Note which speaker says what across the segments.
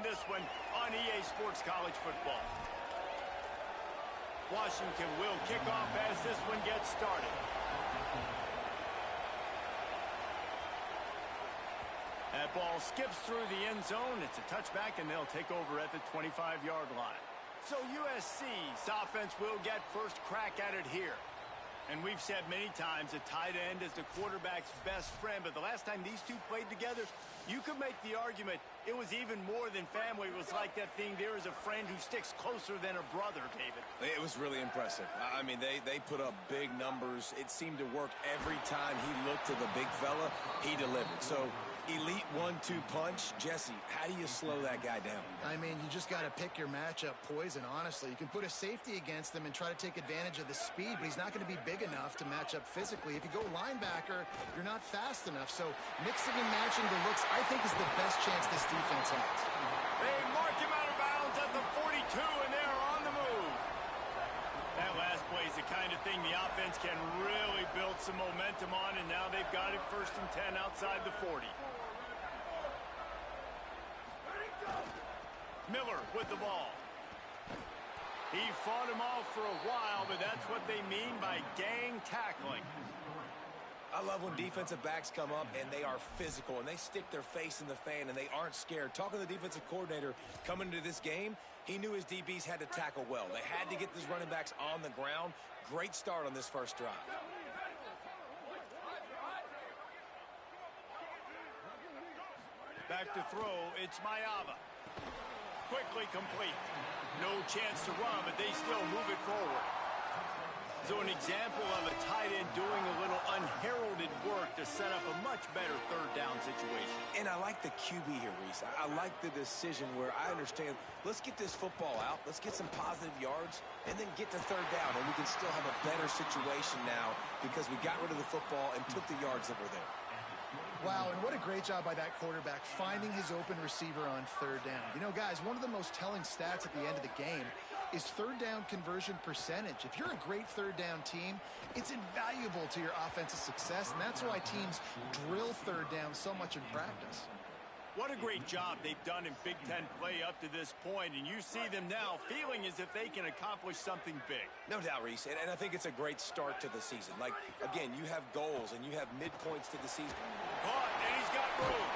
Speaker 1: this one on EA Sports College Football. Washington will kick off as this one gets started. That ball skips through the end zone. It's a touchback, and they'll take over at the 25-yard line. So USC's offense will get first crack at it here. And we've said many times a tight end is the quarterback's best friend, but the last time these two played together, you could make the argument it was even more than family. It was like that thing, there is a friend who sticks closer than a brother, David.
Speaker 2: It was really impressive. I mean, they put up big numbers. It seemed to work every time he looked to the big fella. He delivered. So elite 1-2 punch. Jesse, how do you slow that guy down?
Speaker 3: I mean, you just got to pick your matchup poison, honestly. You can put a safety against him and try to take advantage of the speed, but he's not going to be big enough to match up physically. If you go linebacker, you're not fast enough. So mixing and matching the looks, I think, is the best chance this defense has.
Speaker 1: They mark him out of bounds at the 42, and they're on the move. That last play is the kind of thing the offense can really build some momentum on, and now they've got it 1st and 10 outside the 40. Miller with the ball. He fought him off for a while, but that's what they mean by gang tackling.
Speaker 2: I love when defensive backs come up and they are physical and they stick their face in the fan and they aren't scared. Talking to the defensive coordinator coming into this game, he knew his DBs had to tackle well. They had to get these running backs on the ground. Great start on this first drive.
Speaker 1: Back to throw, it's Ncaa. Quickly complete. No chance to run, but they still move it forward. So an example of a tight end doing a little unheralded work to set up a much better third down situation.
Speaker 2: And I like the QB here, Reese. I like the decision where I understand, let's get this football out, let's get some positive yards, and then get to third down, and we can still have a better situation now because we got rid of the football and took the yards that were there.
Speaker 3: Wow, and what a great job by that quarterback finding his open receiver on third down. You know, guys, one of the most telling stats at the end of the game is third down conversion percentage. If you're a great third down team, it's invaluable to your offensive success, and that's why teams drill third down so much in practice.
Speaker 1: What a great job they've done in Big Ten play up to this point, and you see them now feeling as if they can accomplish something big.
Speaker 2: No doubt, Reese, and I think it's a great start to the season. Like, again, you have goals and you have midpoints to the season.
Speaker 1: Caught, and he's got room.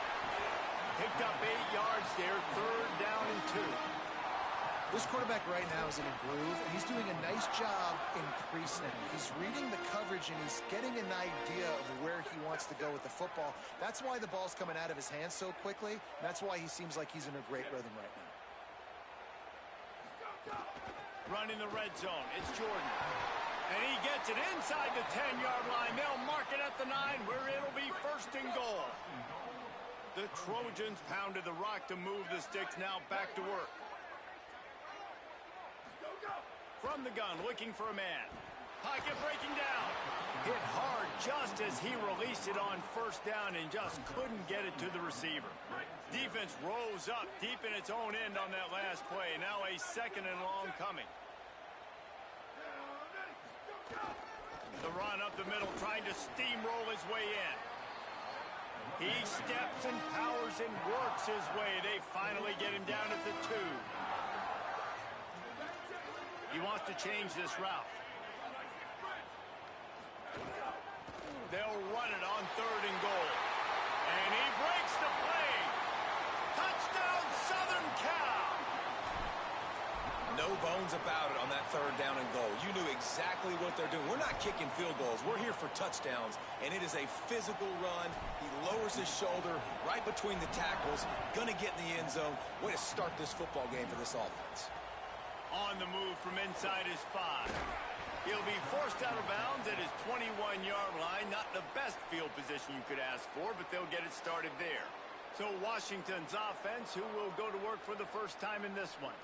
Speaker 1: Picked up 8 yards there, 3rd down and 2.
Speaker 3: This quarterback right now is in a groove, and he's doing a nice job in pre-snap. He's reading the coverage, and he's getting an idea of where he wants to go with the football. That's why the ball's coming out of his hands so quickly, and that's why he seems like he's in a great rhythm right now.
Speaker 1: Running the red zone, it's Jordan. And he gets it inside the 10-yard line. They'll mark it at the 9, where it'll be 1st and goal. The Trojans pounded the rock to move the sticks, now back to work. From the gun, looking for a man. Pocket breaking down. Hit hard just as he released it on 1st down and just couldn't get it to the receiver. Defense rose up deep in its own end on that last play. Now a 2nd and long coming. The run up the middle, trying to steamroll his way in. He steps and powers and works his way. They finally get him down at the 2. He wants to change this route. They'll run it on 3rd and goal. And he breaks the play. Touchdown, Southern Cal.
Speaker 2: No bones about it on that 3rd down and goal. You knew exactly what they're doing. We're not kicking field goals. We're here for touchdowns, and it is a physical run. He lowers his shoulder right between the tackles, going to get in the end zone. Way to start this football game for this offense.
Speaker 1: On the move from inside his 5. He'll be forced out of bounds at his 21-yard line. Not the best field position you could ask for, but they'll get it started there. So Washington's offense, who will go to work for the first time in this one.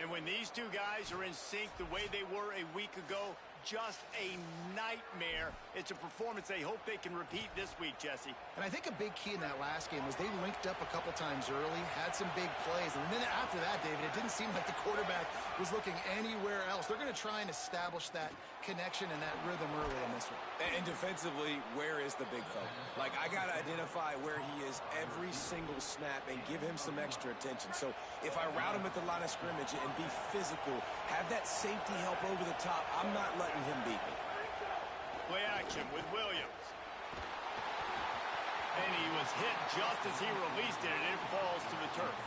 Speaker 1: And when these two guys are in sync the way they were a week ago, just a nightmare. It's a performance they hope they can repeat this week, Jesse.
Speaker 3: And I think a big key in that last game was they linked up a couple times early, had some big plays. And then after that, David, it didn't seem like the quarterback was looking anywhere else. They're going to try and establish that connection and that rhythm early in this one.
Speaker 2: And defensively, where is the big fella? Like, I got to identify where he is every single snap and give him some extra attention. So if I route him at the line of scrimmage and be physical, have that safety help over the top, I'm not letting him beat me.
Speaker 1: Play action with Williams. And he was hit just as he released it, and it falls to the turf.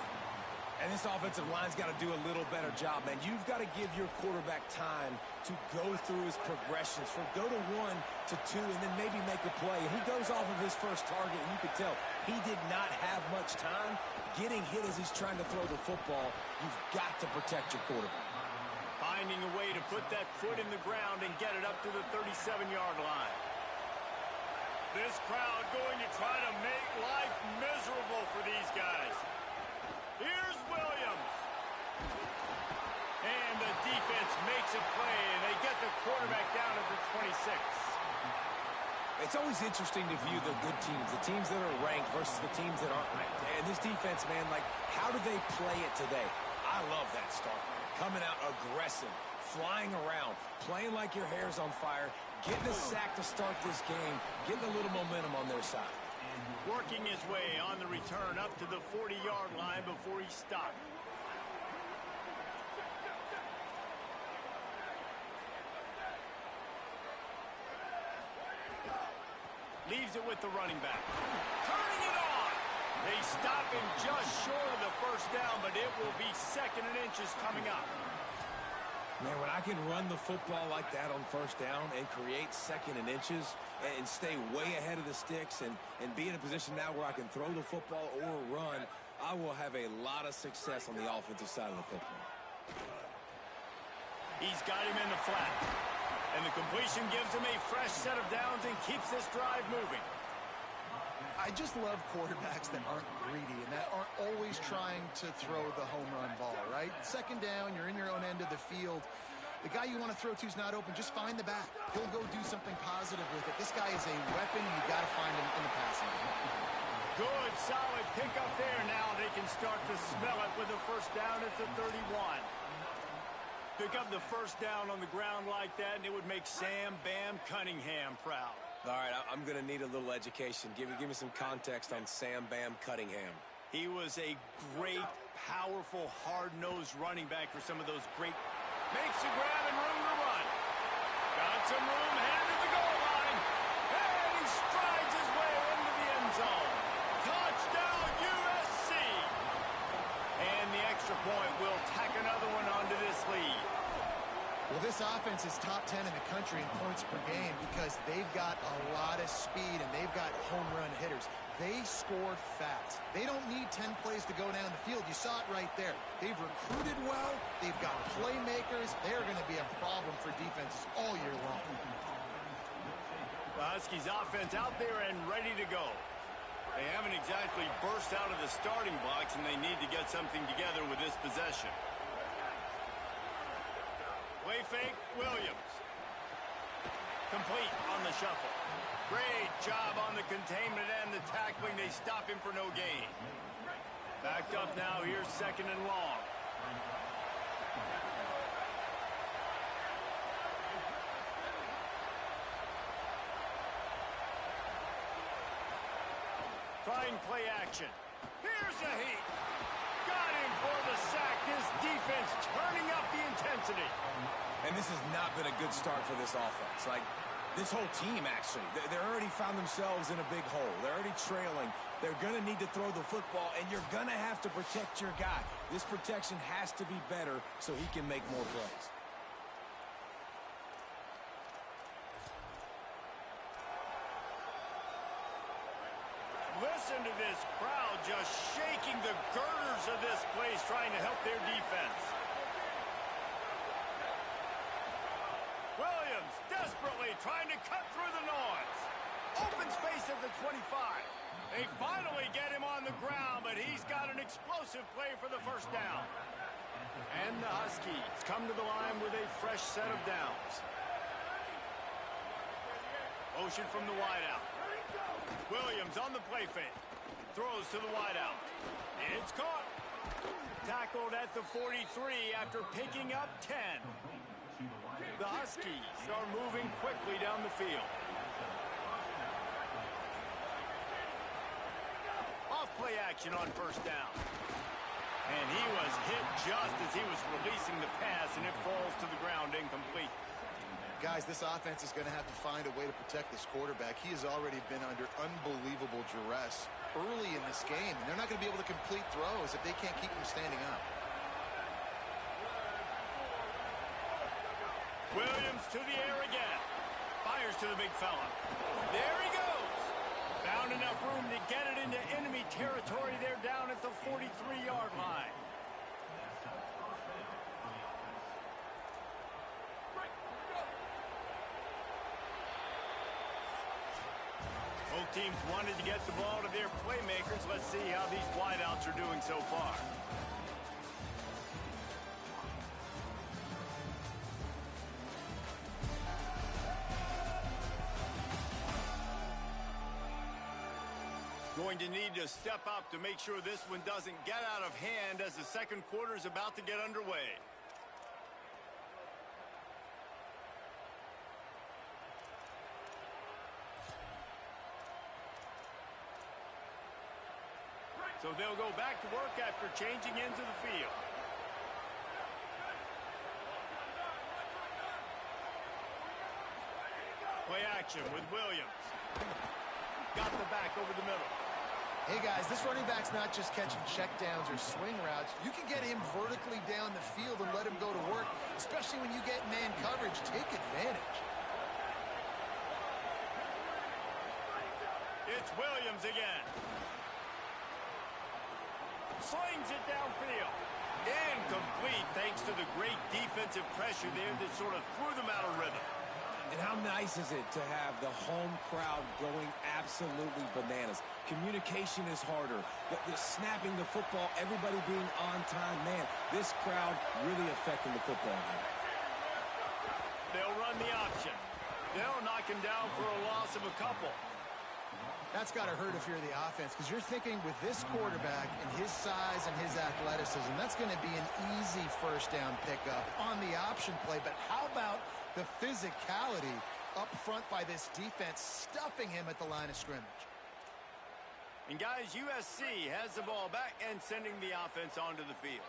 Speaker 2: And this offensive line's got to do a little better job, man. You've got to give your quarterback time to go through his progressions, from go to 1 to 2, and then maybe make a play. And he goes off of his first target, and you could tell he did not have much time getting hit as he's trying to throw the football. You've got to protect your quarterback.
Speaker 1: Finding a way to put that foot in the ground and get it up to the 37-yard line. This crowd going to try to make life miserable for these guys. Here's Williams. And the defense makes a play, and they get the quarterback down at the 26.
Speaker 2: It's always interesting to view the good teams, the teams that are ranked versus the teams that aren't ranked. And this defense, man, like, how do they play it today? I love that start, man. Coming out aggressive, flying around, playing like your hair's on fire, getting a sack to start this game, getting a little momentum on their side.
Speaker 1: Working his way on the return up to the 40-yard line before he stopped. Leaves it with the running back. Turning it on. They stop him just short of the first down, but it will be 2nd and inches coming up.
Speaker 2: Man, when I can run the football like that on first down and create 2nd and inches and stay way ahead of the sticks and be in a position now where I can throw the football or run, I will have a lot of success on the offensive side of the football.
Speaker 1: He's got him in the flat. And the completion gives him a fresh set of downs and keeps this drive moving.
Speaker 3: I just love quarterbacks that aren't greedy and that aren't always trying to throw the home run ball, right? 2nd down, you're in your own end of the field. The guy you want to throw to is not open. Just find the back. He'll go do something positive with it. This guy is a weapon. You got to find him in the passing game.
Speaker 1: Good, solid pickup there. Now they can start to smell it with a first down at the 31. Pick up the first down on the ground like that, and it would make Sam Bam Cunningham proud.
Speaker 2: All right, I'm going to need a little education. Give me some context on Sam Bam Cunningham.
Speaker 1: He was a great, powerful, hard-nosed running back for some of those great... Makes a grab and room to run. Got some room, headed to the goal line. And he strides his way into the end zone. Touchdown, USC! And the extra point will tack another one onto this lead.
Speaker 3: Well, this offense is top 10 in the country in points per game because they've got a lot of speed and they've got home run hitters. They score fast. They don't need 10 plays to go down the field. You saw it right there. They've recruited well. They've got playmakers. They're going to be a problem for defenses all year long.
Speaker 1: The Huskies offense out there and ready to go. They haven't exactly burst out of the starting blocks, and they need to get something together with this possession. Play fake, Williams. Complete on the shuffle. Great job on the containment and the tackling. They stop him for no gain. Backed up now. Here's 2nd and long. Trying play action. Here's a heat. Got him for the sack. This defense turning up the intensity.
Speaker 2: And this has not been a good start for this offense. Like, this whole team, actually. They're already found themselves in a big hole. They're already trailing. They're going to need to throw the football, and you're going to have to protect your guy. This protection has to be better so he can make more plays.
Speaker 1: Listen to this crowd just shaking the girders of this place, trying to help their defense. Williams desperately trying to cut through the noise. Open space at the 25. They finally get him on the ground, but he's got an explosive play for the first down. And the Huskies come to the line with a fresh set of downs. Motion from the wideout. Williams on the play fake. Throws to the wideout. It's caught. Tackled at the 43 after picking up 10. The Huskies are moving quickly down the field. Off-play action on first down. And he was hit just as he was releasing the pass, and it falls to the ground incomplete.
Speaker 3: Guys, this offense is going to have to find a way to protect this quarterback. He has already been under unbelievable duress early in this game, and they're not going to be able to complete throws if they can't keep him standing up.
Speaker 1: Williams to the air again. Fires to the big fella. There he goes. Found enough room to get it into enemy territory. They're down at the 43-yard line. Both teams wanted to get the ball to their playmakers. Let's see how these wideouts are doing so far. Going to need to step up to make sure this one doesn't get out of hand as the second quarter is about to get underway. So they'll go back to work after changing into the field. Play action with Williams. Got the back over the middle.
Speaker 3: Hey, guys, this running back's not just catching checkdowns or swing routes. You can get him vertically down the field and let him go to work, especially when you get man coverage. Take advantage.
Speaker 1: It's Williams again. Slings it downfield. Incomplete thanks to the great defensive pressure there that sort of threw them out of rhythm.
Speaker 2: And how nice is it to have the home crowd going absolutely bananas? Communication is harder. The snapping the football, everybody being on time. Man, this crowd really affecting the football game.
Speaker 1: They'll run the option. They'll knock him down for a loss of a couple.
Speaker 3: That's got to hurt if you're the offense, because you're thinking with this quarterback and his size and his athleticism, that's going to be an easy first down pickup on the option play. But how about the physicality up front by this defense, stuffing him at the line of scrimmage?
Speaker 1: And guys, USC has the ball back and sending the offense onto the field.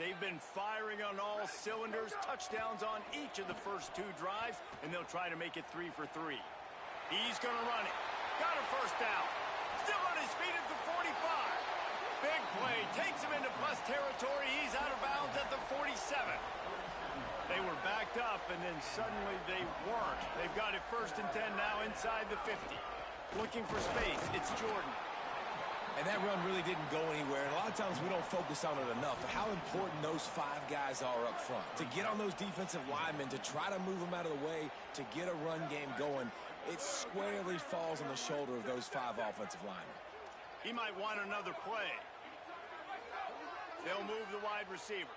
Speaker 1: They've been firing on all cylinders, touchdowns on each of the first two drives, and they'll try to make it 3 for 3. He's going to run it. Got a first down. Still on his feet at the 45. Big play. Takes him into plus territory. He's out of bounds at the 47. They were backed up, and then suddenly they weren't. They've got it 1st and 10 now inside the 50. Looking for space. It's Jordan.
Speaker 2: And that run really didn't go anywhere. And a lot of times we don't focus on it enough. But how important those 5 guys are up front. To get on those defensive linemen, to try to move them out of the way, to get a run game going, it squarely falls on the shoulder of those 5 offensive linemen.
Speaker 1: He might want another play. They'll move the wide receiver.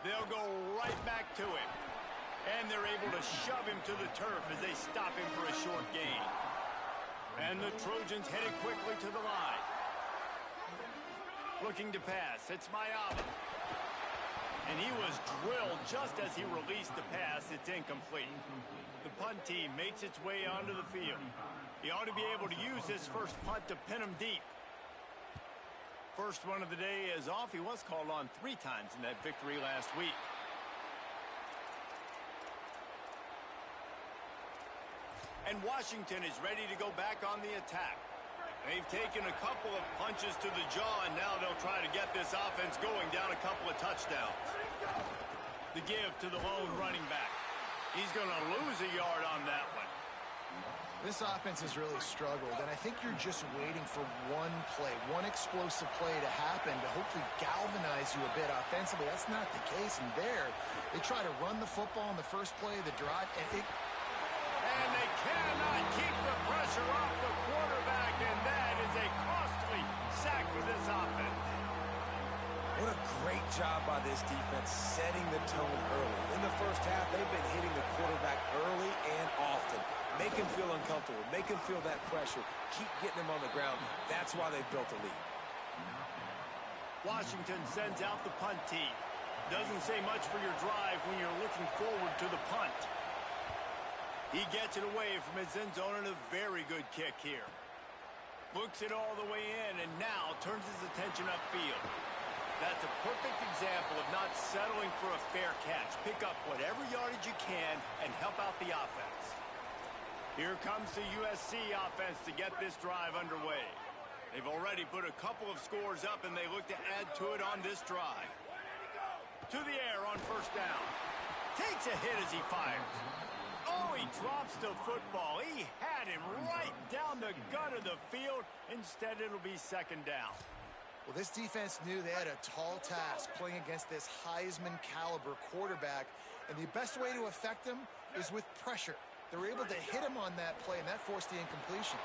Speaker 1: They'll go right back to him. And they're able to shove him to the turf as they stop him for a short gain. And the Trojans headed quickly to the line. Looking to pass. It's Ncaa. And he was drilled just as he released the pass. It's incomplete. The punt team makes its way onto the field. He ought to be able to use this first punt to pin him deep. First one of the day is off. He was called on 3 times in that victory last week. And Washington is ready to go back on the attack. They've taken a couple of punches to the jaw, and now they'll try to get this offense going down a couple of touchdowns. The give to the lone running back. He's going to lose a yard on that one.
Speaker 3: This offense has really struggled, and I think you're just waiting for one play, one explosive play to happen to hopefully galvanize you a bit offensively. That's not the case, and there, they try to run the football in the first play of the drive, and
Speaker 1: they cannot keep the pressure off the quarterback, and that is a costly sack for this offense.
Speaker 2: What a great job by this defense setting the tone early. In the first half, they've been hitting the quarterback early and often. Make him feel uncomfortable. Make him feel that pressure. Keep getting him on the ground. That's why they've built a lead.
Speaker 1: Washington sends out the punt team. Doesn't say much for your drive when you're looking forward to the punt. He gets it away from his end zone and a very good kick here. Looks it all the way in and now turns his attention upfield. That's a perfect example of not settling for a fair catch. Pick up whatever yardage you can and help out the offense. Here comes the USC offense to get this drive underway. They've already put a couple of scores up and they look to add to it on this drive. To the air on first down. Takes a hit as he fires. Oh, he drops the football. He had him right down the gut of the field. Instead, it'll be second down.
Speaker 3: Well, this defense knew they had a tall task playing against this Heisman-caliber quarterback, and the best way to affect him is with pressure. They were able to hit him on that play, and that forced the incompletion.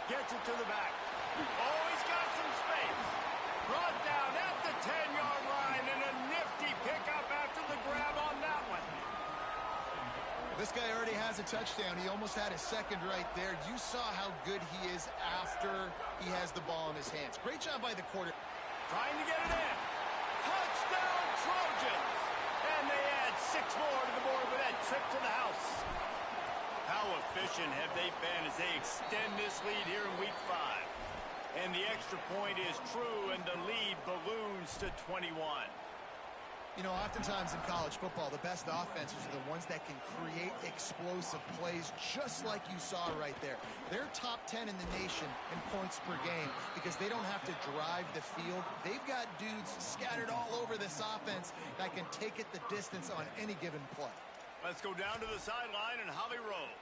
Speaker 1: Gets it to the back. Oh, he's got some space. Brought down at the 10-yard line, and a nifty pickup after the grab on that one.
Speaker 3: This guy already has a touchdown. He almost had a second right there. You saw how good he is after he has the ball in his hands. Great job by the quarterback.
Speaker 1: Trying to get it in. Touchdown, Trojans. And they add 6 more to the board with that trip to the house. How efficient have they been as they extend this lead here in Week 5? And the extra point is true, and the lead balloons to 21.
Speaker 3: You know, oftentimes in college football, the best offenses are the ones that can create explosive plays, just like you saw right there. They're top 10 in the nation in points per game because they don't have to drive the field. They've got dudes scattered all over this offense that can take it the distance on any given play.
Speaker 1: Let's go down to the sideline and Holly Rowe.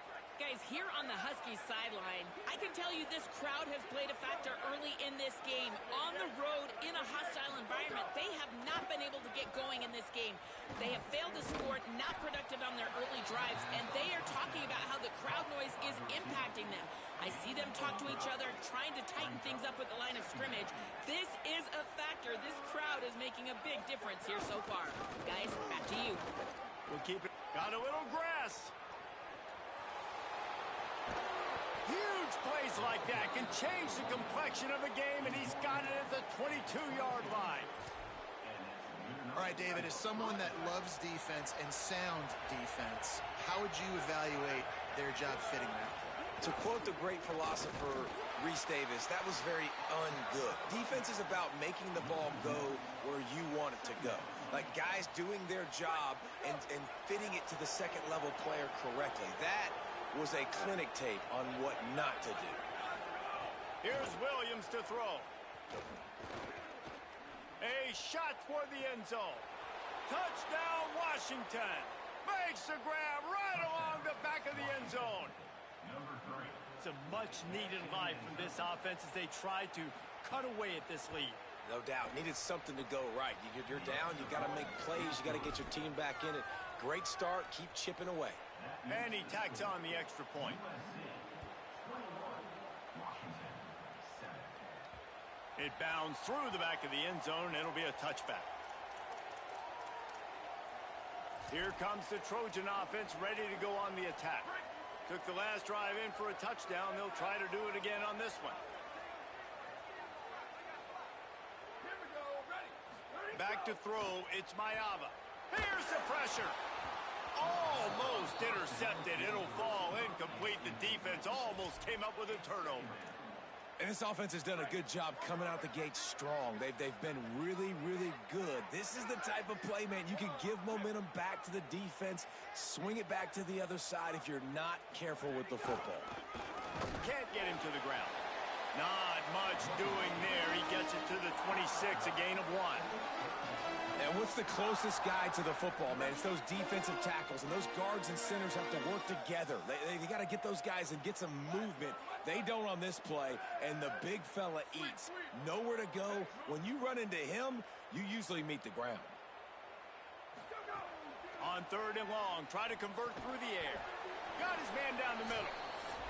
Speaker 4: Guys, here on the Huskies sideline, I can tell you this crowd has played a factor early in this game. On the road, in a hostile environment, they have not been able to get going in this game. They have failed to score, not productive on their early drives, and they are talking about how the crowd noise is impacting them. I see them talk to each other, trying to tighten things up at the line of scrimmage. This is a factor. This crowd is making a big difference here so far. Guys, back to you.
Speaker 1: We'll keep it. Got a little grass. Huge plays like that can change the complexion of a game, and he's got it at the 22-yard line.
Speaker 3: All right, David, as someone that loves defense and sound defense, how would you evaluate their job fitting that?
Speaker 2: To quote the great philosopher Reese Davis, that was very ungood. Defense is about making the ball go where you want it to go. Like guys doing their job and fitting it to the second-level player correctly. That was a clinic tape on what not to do.
Speaker 1: Here's Williams to throw. A shot toward the end zone. Touchdown, Washington. Makes the grab right along the back of the end zone. It's a much-needed life from this offense as they try to cut away at this lead.
Speaker 2: No doubt. Needed something to go right. You're down. You got to make plays. You got to get your team back in it. Great start. Keep chipping away.
Speaker 1: And he tacks on the extra point. It bounds through the back of the end zone, and it'll be a touchback. Here comes the Trojan offense ready to go on the attack. Took the last drive in for a touchdown. They'll try to do it again on this one. Back to throw, it's Mayava. Here's the pressure. Almost intercepted. It'll fall incomplete. The defense almost came up with a turnover.
Speaker 2: And this offense has done a good job coming out the gate strong. They've been really, really good. This is the type of play, man. You can give momentum back to the defense, swing it back to the other side if you're not careful with the football.
Speaker 1: Can't get him to the ground. Not much doing there. He gets it to the 26, a gain of 1.
Speaker 2: And what's the closest guy to the football, man? It's those defensive tackles, and those guards and centers have to work together. They got to get those guys and get some movement. They don't on this play, and the big fella eats. Nowhere to go. When you run into him, you usually meet the ground.
Speaker 1: On 3rd and long, try to convert through the air. Got his man down the middle.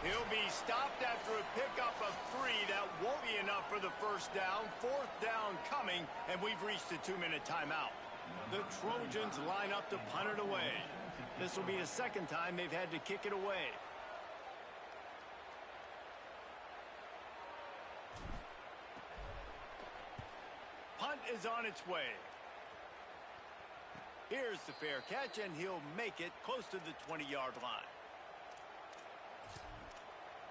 Speaker 1: He'll be stopped after a pickup of 3. That won't be enough for the first down. Fourth down coming, and we've reached the 2-minute timeout. The Trojans line up to punt it away. This will be the second time they've had to kick it away. Punt is on its way. Here's the fair catch, and he'll make it close to the 20-yard line.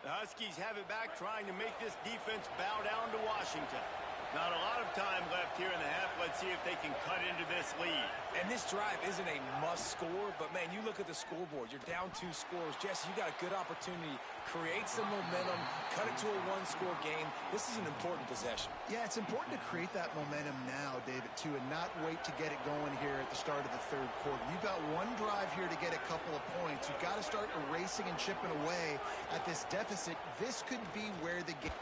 Speaker 1: The Huskies have it back, trying to make this defense bow down to Washington. Not a lot of time left here in the half. Let's see if they can cut into this lead.
Speaker 2: And this drive isn't a must score, but, man, you look at the scoreboard. You're down 2 scores. Jesse, you got a good opportunity. Create some momentum. Cut it to a 1-score game. This is an important possession.
Speaker 3: Yeah, it's important to create that momentum now, David, too, and not wait to get it going here at the start of the third quarter. You've got one drive here to get a couple of points. You've got to start erasing and chipping away at this deficit. This could be where the game...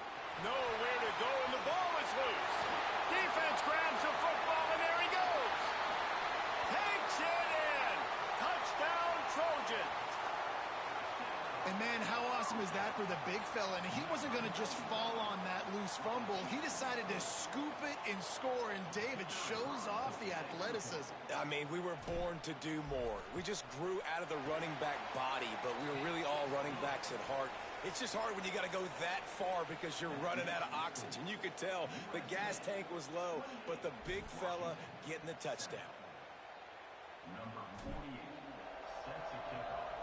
Speaker 1: Nowhere to go, and the ball is loose. Defense grabs the football, and there he goes. Takes it in. Touchdown, Trojans.
Speaker 3: And, man, how awesome is that for the big fella? And he wasn't going to just fall on that loose fumble. He decided to scoop it and score, and David shows off the athleticism.
Speaker 2: I mean, we were born to do more. We just grew out of the running back body, but we were really all running backs at heart. It's just hard when you got to go that far because you're running out of oxygen. You could tell the gas tank was low, but the big fella getting the touchdown.
Speaker 5: Number 48 sets a kickoff.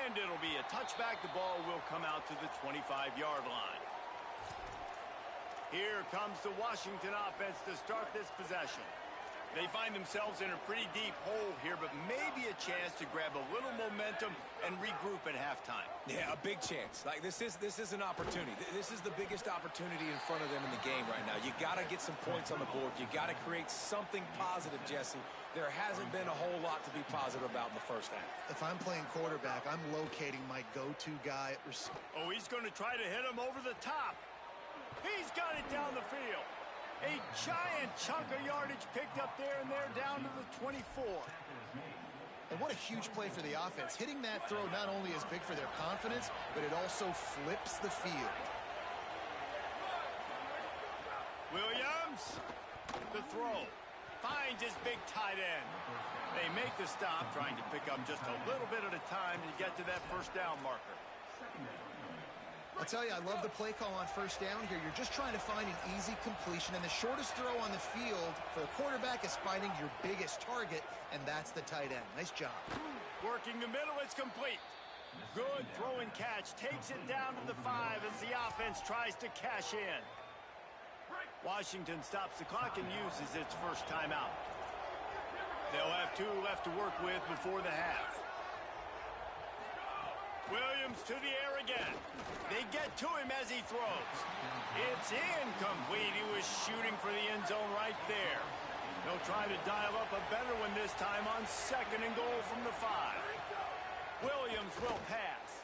Speaker 1: And it'll be a touchback. The ball will come out to the 25-yard line. Here comes the Washington offense to start this possession. They find themselves in a pretty deep hole here, but maybe a chance to grab a little momentum and regroup at halftime.
Speaker 2: Yeah, a big chance. Like this is an opportunity. This is the biggest opportunity in front of them in the game right now. You got to get some points on the board. You got to create something positive, Jesse. There hasn't been a whole lot to be positive about in the first half.
Speaker 3: If I'm playing quarterback, I'm locating my go-to guy at receiver.
Speaker 1: Oh, he's going to try to hit him over the top. He's got it down the field. A giant chunk of yardage picked up there, and they're down to the 24.
Speaker 3: And what a huge play for the offense. Hitting that throw not only is big for their confidence, but it also flips the field.
Speaker 1: Williams, the throw, finds his big tight end. They make the stop, trying to pick up just a little bit at a time to get to that first down marker.
Speaker 3: I'll tell you, I love the play call on first down here. You're just trying to find an easy completion, and the shortest throw on the field for the quarterback is finding your biggest target, and that's the tight end. Nice job.
Speaker 1: Working the middle, it's complete. Good throw and catch. Takes it down to the 5 as the offense tries to cash in. Washington stops the clock and uses its first timeout. They'll have 2 left to work with before the half. Williams to the air again. They get to him as he throws. It's incomplete. He was shooting for the end zone right there. They'll try to dial up a better one this time on 2nd and goal from the 5. Williams will pass.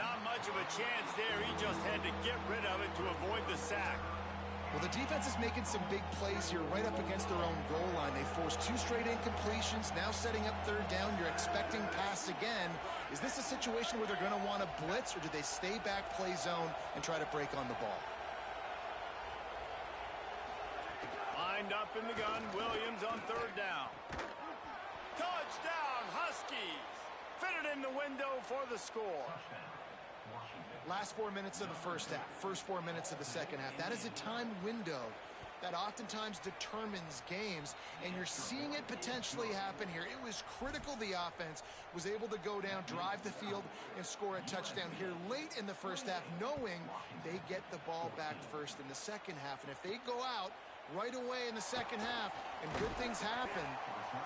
Speaker 1: Not much of a chance there. He just had to get rid of it to avoid the sack.
Speaker 3: Well, the defense is making some big plays here right up against their own goal line. They forced 2 straight incompletions, now setting up 3rd down. You're expecting pass again. Is this a situation where they're going to want to blitz, or do they stay back, play zone, and try to break on the ball?
Speaker 1: Lined up in the gun, Williams on 3rd down. Touchdown, Huskies! Fitted in the window for the score.
Speaker 3: Last 4 minutes of the first half, first 4 minutes of the second half. That is a time window that oftentimes determines games, and you're seeing it potentially happen here. It was critical the offense was able to go down, drive the field, and score a touchdown here late in the first half, knowing they get the ball back first in the second half. And if they go out right away in the second half and good things happen,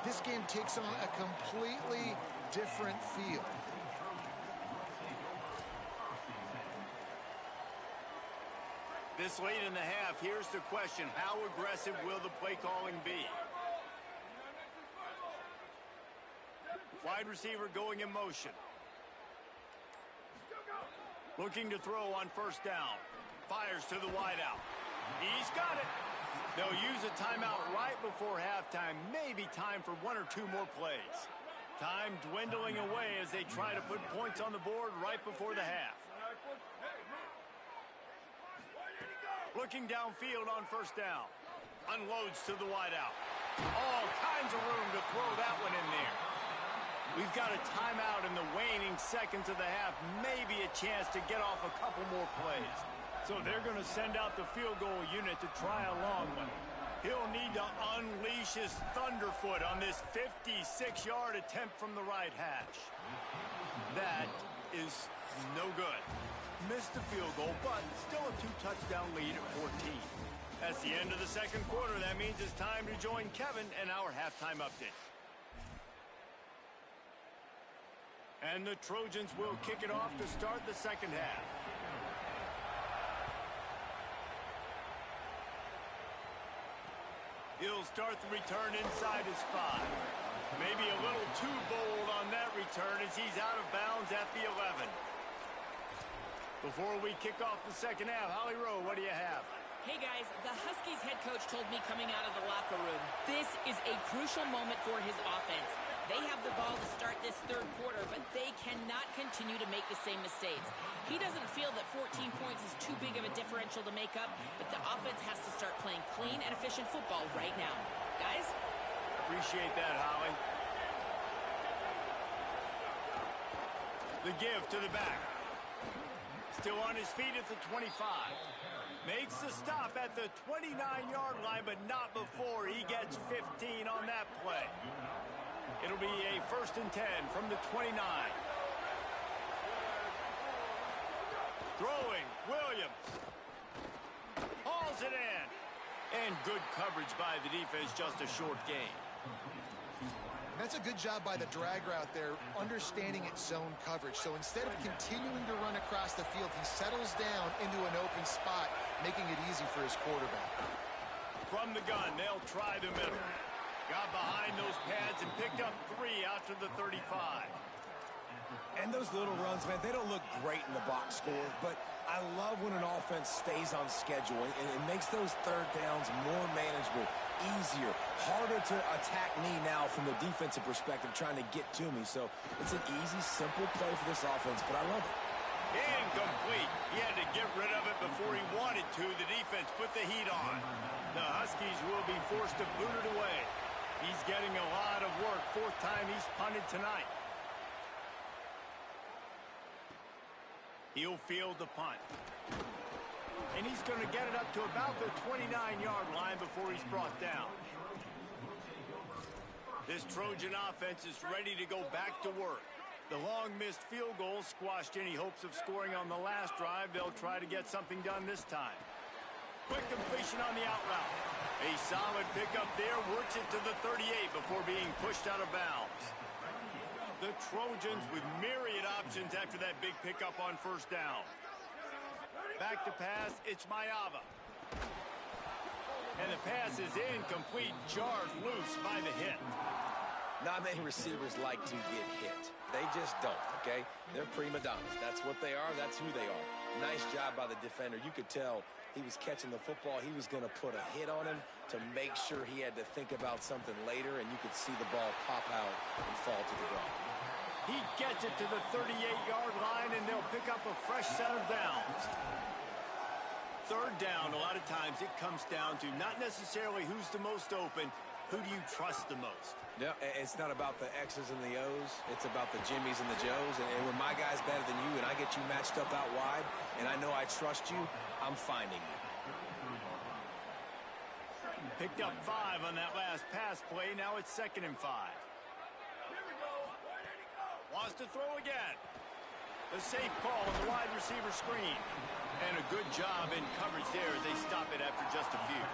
Speaker 3: this game takes on a completely different feel.
Speaker 1: This late in the half, here's the question. How aggressive will the play calling be? Wide receiver going in motion. Looking to throw on 1st down. Fires to the wideout. He's got it. They'll use a timeout right before halftime. Maybe time for 1 or 2 more plays. Time dwindling away as they try to put points on the board right before the half. Looking downfield on first down. Unloads to the wideout. All kinds of room to throw that one in there. We've got a timeout in the waning seconds of the half. Maybe a chance to get off a couple more plays. So they're going to send out the field goal unit to try a long one. He'll need to unleash his thunderfoot on this 56-yard attempt from the right hash. That is no good. Missed the field goal, but still a 2-touchdown lead at 14. That's the end of the second quarter. That means it's time to join Kevin and our halftime update. And the Trojans will kick it off to start the second half. He'll start the return inside his 5. Maybe a little too bold on that return as he's out of bounds at the 11. Before we kick off the second half, Holly Rowe, what do you have?
Speaker 4: Hey guys, the Huskies head coach told me coming out of the locker room, this is a crucial moment for his offense. They have the ball to start this third quarter, but they cannot continue to make the same mistakes. He doesn't feel that 14 points is too big of a differential to make up, but the offense has to start playing clean and efficient football right now. Guys?
Speaker 1: Appreciate that, Holly. The give to the back. Still on his feet at the 25. Makes the stop at the 29-yard line, but not before he gets 15 on that play. It'll be a 1st and 10 from the 29. Throwing, Williams. Hauls it in. And good coverage by the defense, just a short gain.
Speaker 3: That's a good job by the drag route there, understanding its zone coverage. So instead of continuing to run across the field, he settles down into an open spot, making it easy for his quarterback.
Speaker 1: From the gun, they'll try the middle. Got behind those pads and picked up 3 out to the 35.
Speaker 2: And those little runs, man, they don't look great in the box score, but I love when an offense stays on schedule and it makes those third downs more manageable, easier, harder to attack me now from the defensive perspective trying to get to me. So it's an easy, simple play for this offense, but I love it.
Speaker 1: Incomplete. He had to get rid of it before he wanted to. The defense put the heat on. The Huskies will be forced to boot it away. He's getting a lot of work. 4th time he's punted tonight. He'll field the punt. And he's going to get it up to about the 29-yard line before he's brought down. This Trojan offense is ready to go back to work. The long missed field goal squashed any hopes of scoring on the last drive. They'll try to get something done this time. Quick completion on the out route. A solid pickup there, works it to the 38 before being pushed out of bounds. The Trojans with myriad options after that big pickup on first down. Back to pass, it's Ncaa. And the pass is incomplete, jarred loose by the hit.
Speaker 2: Not many receivers like to get hit. They just don't, okay? They're prima donnas. That's what they are. That's who they are. Nice job by the defender. You could tell he was catching the football. He was going to put a hit on him to make sure he had to think about something later, and you could see the ball pop out and fall to the ground.
Speaker 1: He gets it to the 38-yard line, and they'll pick up a fresh set of downs. Third down, a lot of times it comes down to not necessarily who's the most open, who do you trust the most?
Speaker 2: Yeah, it's not about the X's and the O's. It's about the Jimmies and the Joes. And when my guy's better than you and I get you matched up out wide and I know I trust you, I'm finding you.
Speaker 1: Picked up 5 on that last pass play. Now it's 2nd and 5. Wants to throw again. The safe call on the wide receiver screen. And a good job in coverage there as they stop it after just a few.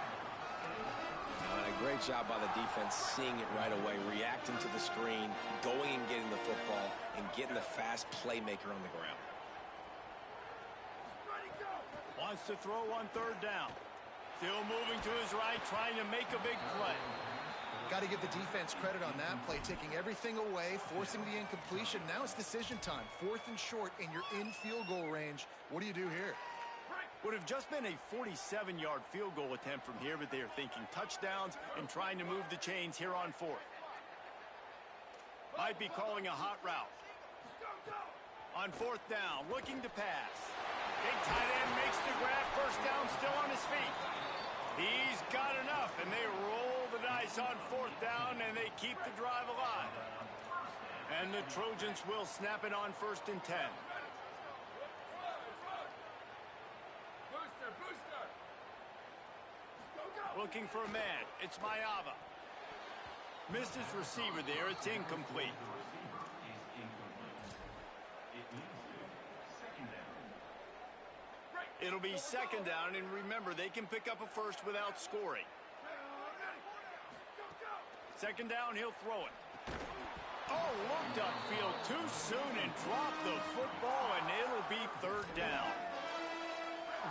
Speaker 2: And a great job by the defense seeing it right away, reacting to the screen, going and getting the football, and getting the fast playmaker on the ground.
Speaker 1: Wants to throw on third down. Still moving to his right, trying to make a big play.
Speaker 3: Got to give the defense credit on that play, taking everything away, forcing the incompletion. Now it's decision time. 4th and short, and you're in field goal range. What do you do here?
Speaker 1: Would have just been a 47-yard field goal attempt from here, but they are thinking touchdowns and trying to move the chains here on 4th. Might be calling a hot route. On fourth down, looking to pass. Big tight end makes the grab. First down, still on his feet. He's got enough, and they roll the dice on fourth down, and they keep the drive alive. And the Trojans will snap it on 1st and 10. Looking for a man. It's Ncaa. Missed his receiver there. It's incomplete. It'll be 2nd down, and remember, they can pick up a first without scoring. 2nd down, he'll throw it. Oh, looked upfield too soon and dropped the football, and it'll be 3rd down.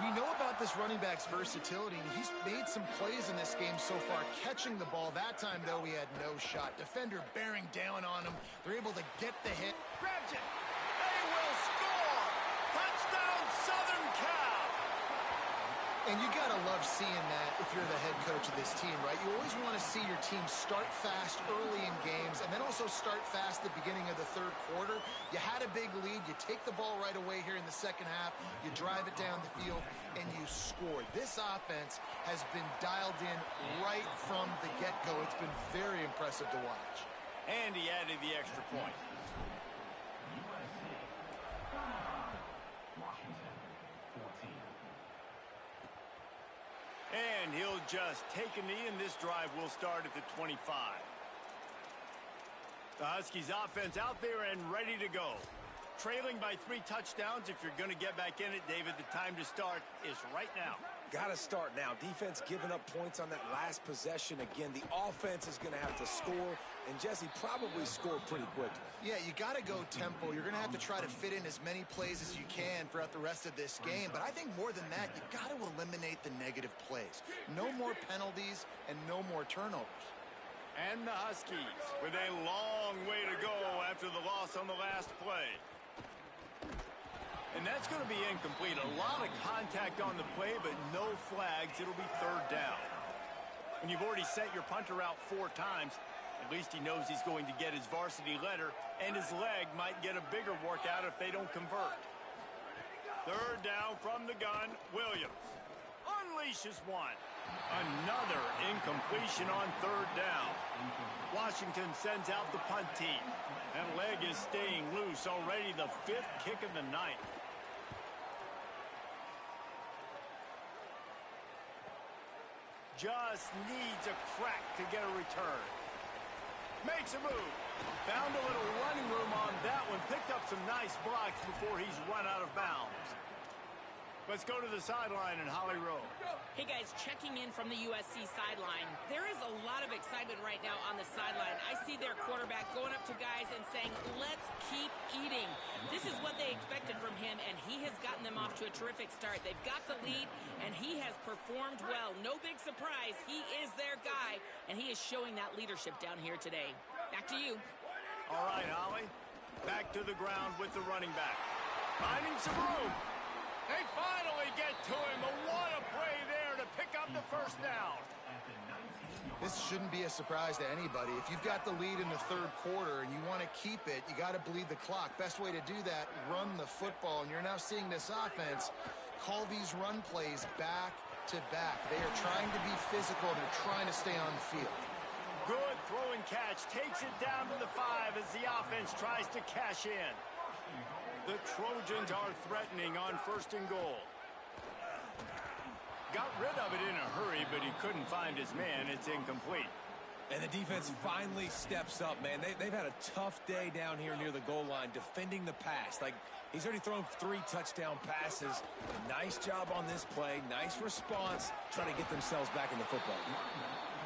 Speaker 3: We know about this running back's versatility, and he's made some plays in this game so far, catching the ball. That time, though, he had no shot. Defender bearing down on him. They're able to get the hit.
Speaker 1: Grabs it. They will score. Touchdown, Southern Cal.
Speaker 3: And you got to love seeing that if you're the head coach of this team, right? You always want to see your team start fast early in games and then also start fast at the beginning of the 3rd quarter. You had a big lead. You take the ball right away here in the 2nd half. You drive it down the field, and you score. This offense has been dialed in right from the get-go. It's been very impressive to watch.
Speaker 1: And he added the extra point. And he'll just take a knee, and this drive will start at the 25. The Huskies offense out there and ready to go. Trailing by 3 touchdowns. If you're going to get back in it, David, the time to start is right now.
Speaker 2: Got to start now. Defense giving up points on that last possession. Again, the offense is going to have to score, and Jesse probably score pretty quickly.
Speaker 3: Yeah, you got to go tempo. You're going to have to try to fit in as many plays as you can throughout the rest of this game. But I think more than that, you got to eliminate the negative plays. No more penalties and no more turnovers.
Speaker 1: And the Huskies with a long way to go after the loss on the last play. And that's going to be incomplete. A lot of contact on the play, but no flags. It'll be 3rd down. When you've already sent your punter out 4 times, at least he knows he's going to get his varsity letter, and his leg might get a bigger workout if they don't convert. 3rd down from the gun, Williams unleashes one. Another incompletion on 3rd down. Washington sends out the punt team. That leg is staying loose. Already the 5th kick of the night. Just needs a crack to get a return. Makes a move. Found a little running room on that one. Picked up some nice blocks before he's run out of bounds. Let's go to the sideline in Holly Rowe.
Speaker 4: Hey, guys, checking in from the USC sideline. There is a lot of excitement right now on the sideline. I see their quarterback going up to guys and saying, let's keep eating. This is what they expected from him, and he has gotten them off to a terrific start. They've got the lead, and he has performed well. No big surprise. He is their guy, and he is showing that leadership down here today. Back to you.
Speaker 1: All right, Holly. Back to the ground with the running back. Finding some room. They finally get to him. What a play there to pick up the 1st down.
Speaker 3: This shouldn't be a surprise to anybody. If you've got the lead in the 3rd quarter and you want to keep it, you got to bleed the clock. Best way to do that, run the football. And you're now seeing this offense call these run plays back to back. They are trying to be physical. They're trying to stay on the field.
Speaker 1: Good throw and catch. Takes it down to the 5 as the offense tries to cash in. The Trojans are threatening on 1st and goal. Got rid of it in a hurry, but he couldn't find his man. It's incomplete.
Speaker 2: And the defense finally steps up, man. They've had a tough day down here near the goal line defending the pass. Like, he's already thrown 3 touchdown passes. Nice job on this play. Nice response. Trying to get themselves back in the football.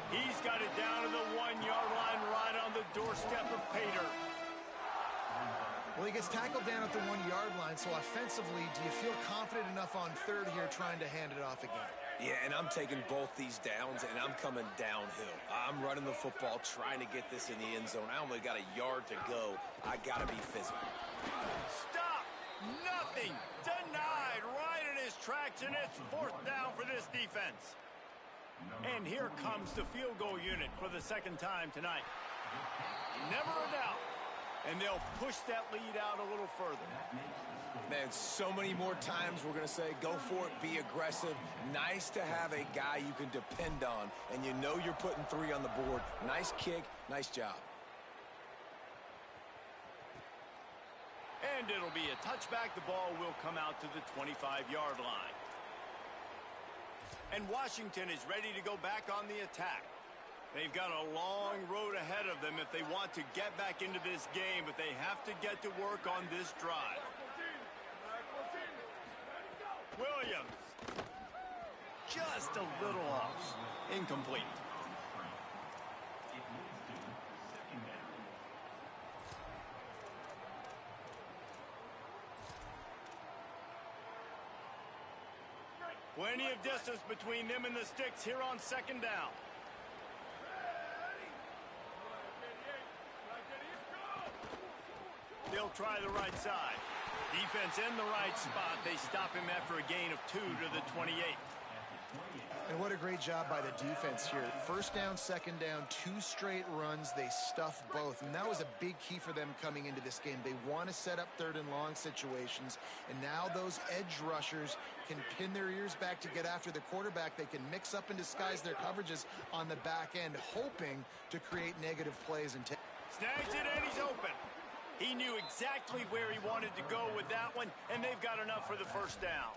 Speaker 1: He's got it down to the 1-yard line right on the doorstep of Pater.
Speaker 3: Well, he gets tackled down at the 1-yard line, so offensively, do you feel confident enough on 3rd here trying to hand it off again?
Speaker 2: Yeah, and I'm taking both these downs, and I'm coming downhill. I'm running the football, trying to get this in the end zone. I only got a yard to go. I got to be physical.
Speaker 1: Stop! Nothing! Denied right in his tracks, and it's 4th down for this defense. And here comes the field goal unit for the 2nd time tonight. Never a doubt. And they'll push that lead out a little further.
Speaker 2: Man, so many more times we're going to say, go for it, be aggressive. Nice to have a guy you can depend on, and you know you're putting 3 on the board. Nice kick, nice job.
Speaker 1: And it'll be a touchback. The ball will come out to the 25-yard line. And Washington is ready to go back on the attack. They've got a long road ahead of them if they want to get back into this game, but they have to get to work on this drive. Williams. Just a little off. Incomplete. Plenty of distance between them and the sticks here on second down. They'll try the right side. Defense in the right spot. They stop him after a gain of 2 to the 28.
Speaker 3: And what a great job by the defense here. First down, second down, 2 straight runs. They stuffed both. And that was a big key for them coming into this game. They want to set up third and long situations. And now those edge rushers can pin their ears back to get after the quarterback. They can mix up and disguise their coverages on the back end, hoping to create negative plays. And
Speaker 1: snags it, and he's open. He knew exactly where he wanted to go with that one, and they've got enough for the first down.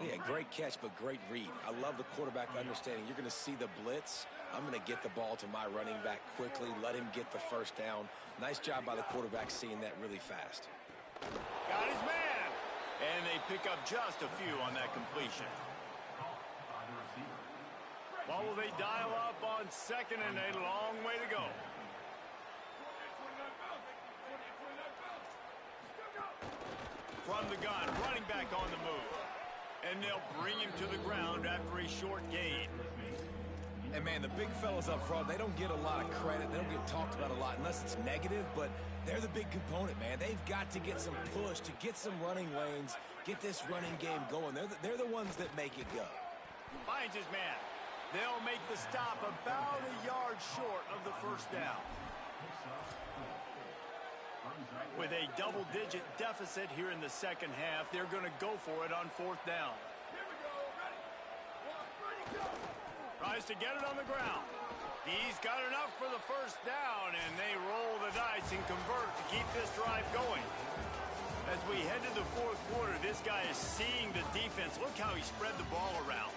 Speaker 2: Yeah, great catch, but great read. I love the quarterback understanding. You're going to see the blitz. I'm going to get the ball to my running back quickly, let him get the first down. Nice job by the quarterback seeing that really fast.
Speaker 1: Got his man. And they pick up just a few on that completion. What will they dial up on second and a long way to go? From the gun, running back on the move. And they'll bring him to the ground after a short gain.
Speaker 2: And, man, the big fellas up front, they don't get a lot of credit. They don't get talked about a lot unless it's negative, but they're the big component, man. They've got to get some push, to get some running lanes, get this running game going. They're the ones that make it go.
Speaker 1: Finds his man. They'll make the stop about a yard short of the first down. With a double-digit deficit here in the second half, they're going to go for it on fourth down. Tries to get it on the ground. He's got enough for the first down, and they roll the dice and convert to keep this drive going. As we head to the fourth quarter, this guy is seeing the defense. Look how he spread the ball around.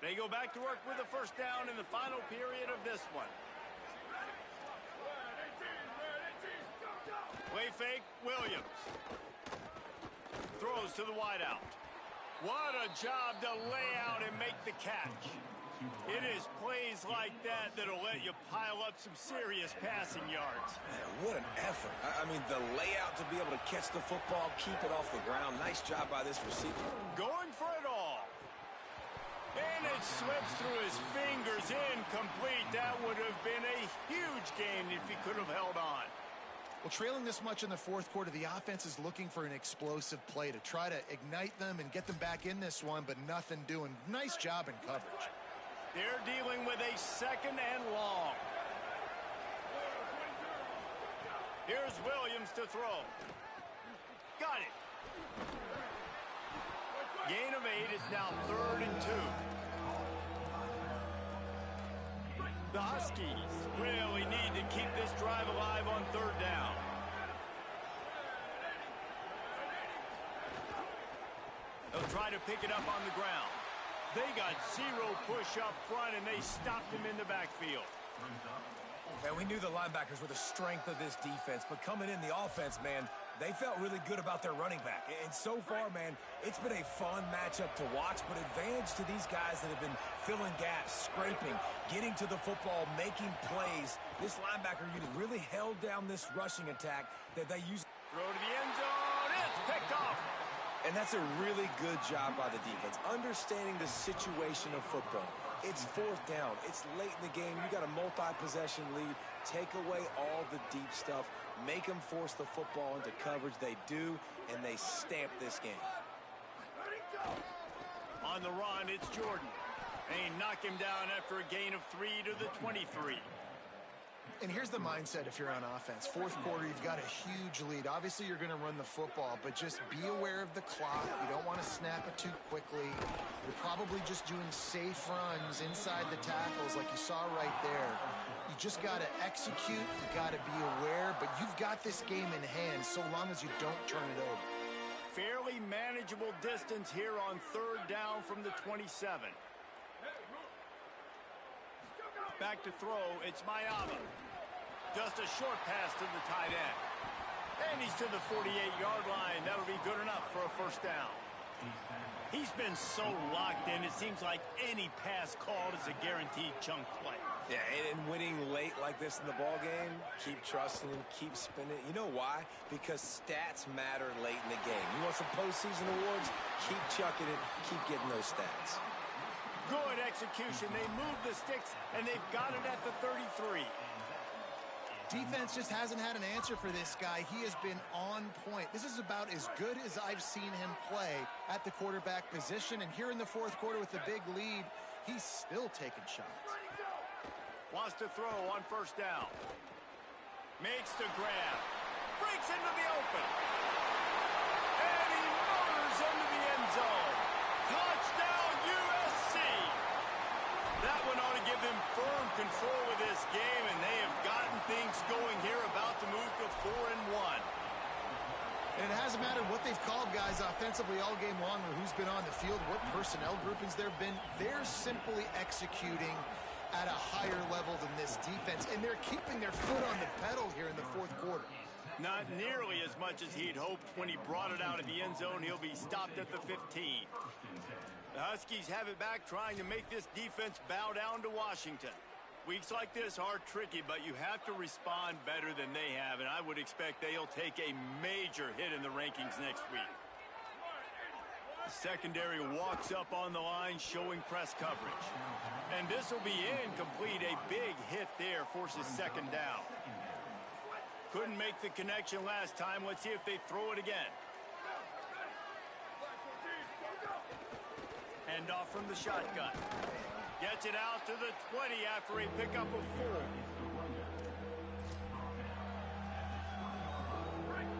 Speaker 1: They go back to work with the first down in the final period of this one. Play fake, Williams. Throws to the wideout. What a job to lay out and make the catch. It is plays like that that'll let you pile up some serious passing yards.
Speaker 2: Man, what an effort. I mean, the layout to be able to catch the football, keep it off the ground. Nice job by this receiver.
Speaker 1: Going for it all. And it slips through his fingers, incomplete. That would have been a huge gain if he could have held on.
Speaker 3: Well, trailing this much in the fourth quarter, the offense is looking for an explosive play to try to ignite them and get them back in this one, but nothing doing. Nice job in coverage.
Speaker 1: They're dealing with a second and long. Here's Williams to throw. Got it. Gain of 8 is now 3rd and 2. The Huskies really need to keep this drive alive on 3rd down. They'll try to pick it up on the ground. They got 0 push up front, and they stopped him in the backfield.
Speaker 2: And we knew the linebackers were the strength of this defense, but coming in the offense, man, they felt really good about their running back. And so far, man, it's been a fun matchup to watch, but advantage to these guys that have been filling gaps, scraping, getting to the football, making plays. This linebacker unit really held down this rushing attack that they used.
Speaker 1: Throw to the end zone. It's picked off.
Speaker 2: And that's a really good job by the defense, understanding the situation of football. It's fourth down. It's late in the game. You got a multi-possession lead. Take away all the deep stuff. Make them force the football into coverage. They do, and they stamp this game.
Speaker 1: On the run, it's Jordan. They knock him down after a gain of 3 to the 23.
Speaker 3: And here's the mindset if you're on offense. Fourth quarter, you've got a huge lead. Obviously, you're going to run the football, but just be aware of the clock. You don't want to snap it too quickly. You're probably just doing safe runs inside the tackles like you saw right there. You just got to execute. You got to be aware, but you've got this game in hand so long as you don't turn it over.
Speaker 1: Fairly manageable distance here on third down from the 27. Back to throw, it's Ncaa. Just a short pass to the tight end. And he's to the 48-yard line. That'll be good enough for a first down. He's been so locked in, it seems like any pass called is a guaranteed chunk play.
Speaker 2: Yeah, and winning late like this in the ball game, keep trusting him, keep spinning. You know why? Because stats matter late in the game. You want some postseason awards? Keep chucking it, keep getting those stats.
Speaker 1: Good execution. They move the sticks, and they've got it at the 33.
Speaker 3: Defense just hasn't had an answer for this guy. He has been on point. This is about as good as I've seen him play at the quarterback position. And here in the fourth quarter with the big lead, he's still taking shots.
Speaker 1: Wants to throw on first down. Makes the grab. Breaks into the open. And he motors into the end zone. Touchdown, USC. That one ought to give them firm control of this game, and they have gotten things going here, about to move to 4-1.
Speaker 3: And it hasn't mattered what they've called guys offensively all game long or who's been on the field, what personnel groupings there have been. They're simply executing at a higher level than this defense, and they're keeping their foot on the pedal here in the fourth quarter.
Speaker 1: Not nearly as much as he'd hoped. When he brought it out of the end zone, he'll be stopped at the 15. The Huskies have it back, trying to make this defense bow down to Washington. Weeks like this are tricky, but you have to respond better than they have, and I would expect they'll take a major hit in the rankings next week. The secondary walks up on the line, showing press coverage. And this will be incomplete. A big hit there forces second down. Couldn't make the connection last time. Let's see if they throw it again. Hand off from the shotgun. Gets it out to the 20 after a pickup of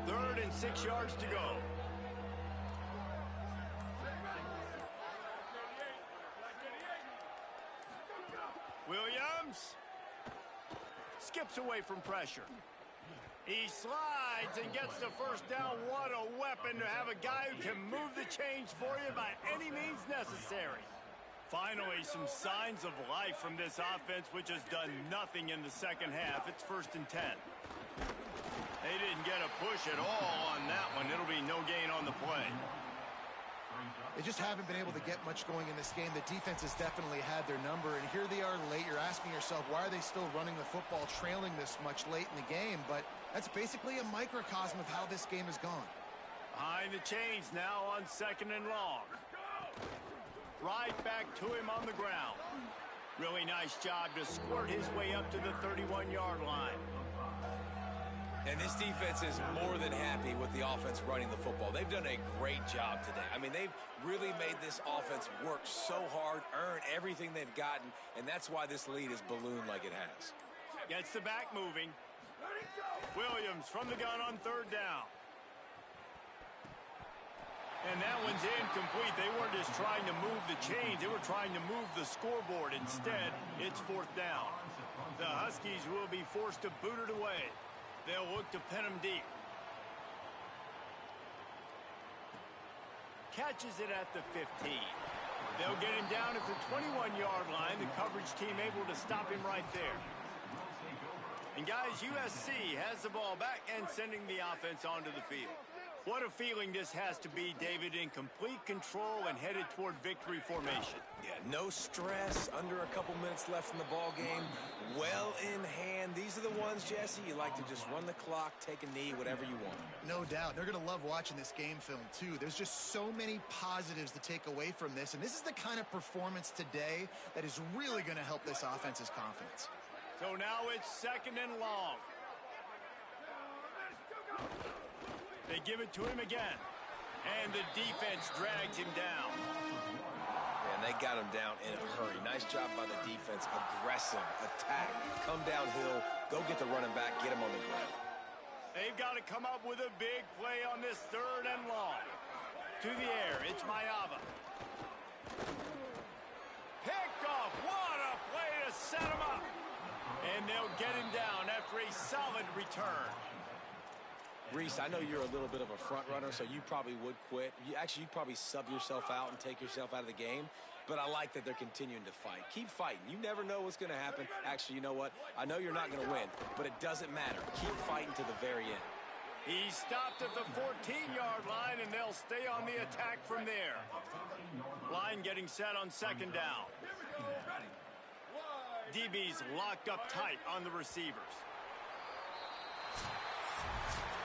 Speaker 1: 4. 3rd and 6 yards to go. Williams skips away from pressure. He slides and gets the first down. What a weapon to have a guy who can move the chains for you by any means necessary. Finally, some signs of life from this offense, which has done nothing in the second half. It's 1st and 10. They didn't get a push at all on that one. It'll be no gain on the play.
Speaker 3: They just haven't been able to get much going in this game. The defense has definitely had their number, and here they are late. You're asking yourself, why are they still running the football, trailing this much late in the game? But that's basically a microcosm of how this game has gone.
Speaker 1: Behind the chains now on 2nd and long. Right back to him on the ground. Really nice job to squirt his way up to the 31-yard line.
Speaker 2: And this defense is more than happy with the offense running the football. They've done a great job today. I mean, they've really made this offense work so hard, earn everything they've gotten, and that's why this lead is ballooned like it has.
Speaker 1: Gets the back moving. Williams from the gun on 3rd down. And that one's incomplete. They weren't just trying to move the chains. They were trying to move the scoreboard. Instead, it's 4th down. The Huskies will be forced to boot it away. They'll look to pin him deep. Catches it at the 15. They'll get him down at the 21-yard line. The coverage team able to stop him right there. And guys, USC has the ball back and sending the offense onto the field. What a feeling this has to be, David, in complete control and headed toward victory formation.
Speaker 2: Yeah, no stress, under a couple minutes left in the ball game, well in hand. These are the ones, Jesse, you like to just run the clock, take a knee, whatever you want.
Speaker 3: No doubt. They're going to love watching this game film, too. There's just so many positives to take away from this, and this is the kind of performance today that is really going to help this offense's confidence.
Speaker 1: So now it's 2nd and long. They give it to him again. And the defense drags him down.
Speaker 2: And they got him down in a hurry. Nice job by the defense. Aggressive, attack, come downhill, go get the running back, get him on the ground.
Speaker 1: They've got to come up with a big play on this 3rd and long. To the air, it's Ncaa. Picked off. What a play to set him up. And they'll get him down after a solid return.
Speaker 2: Reese, I know you're a little bit of a front runner, so you probably would quit. You'd probably sub yourself out and take yourself out of the game. But I like that they're continuing to fight. Keep fighting. You never know what's going to happen. Actually, you know what? I know you're not going to win, but it doesn't matter. Keep fighting to the very end.
Speaker 1: He stopped at the 14-yard line, and they'll stay on the attack from there. Line getting set on 2nd down. DB's locked up tight on the receivers.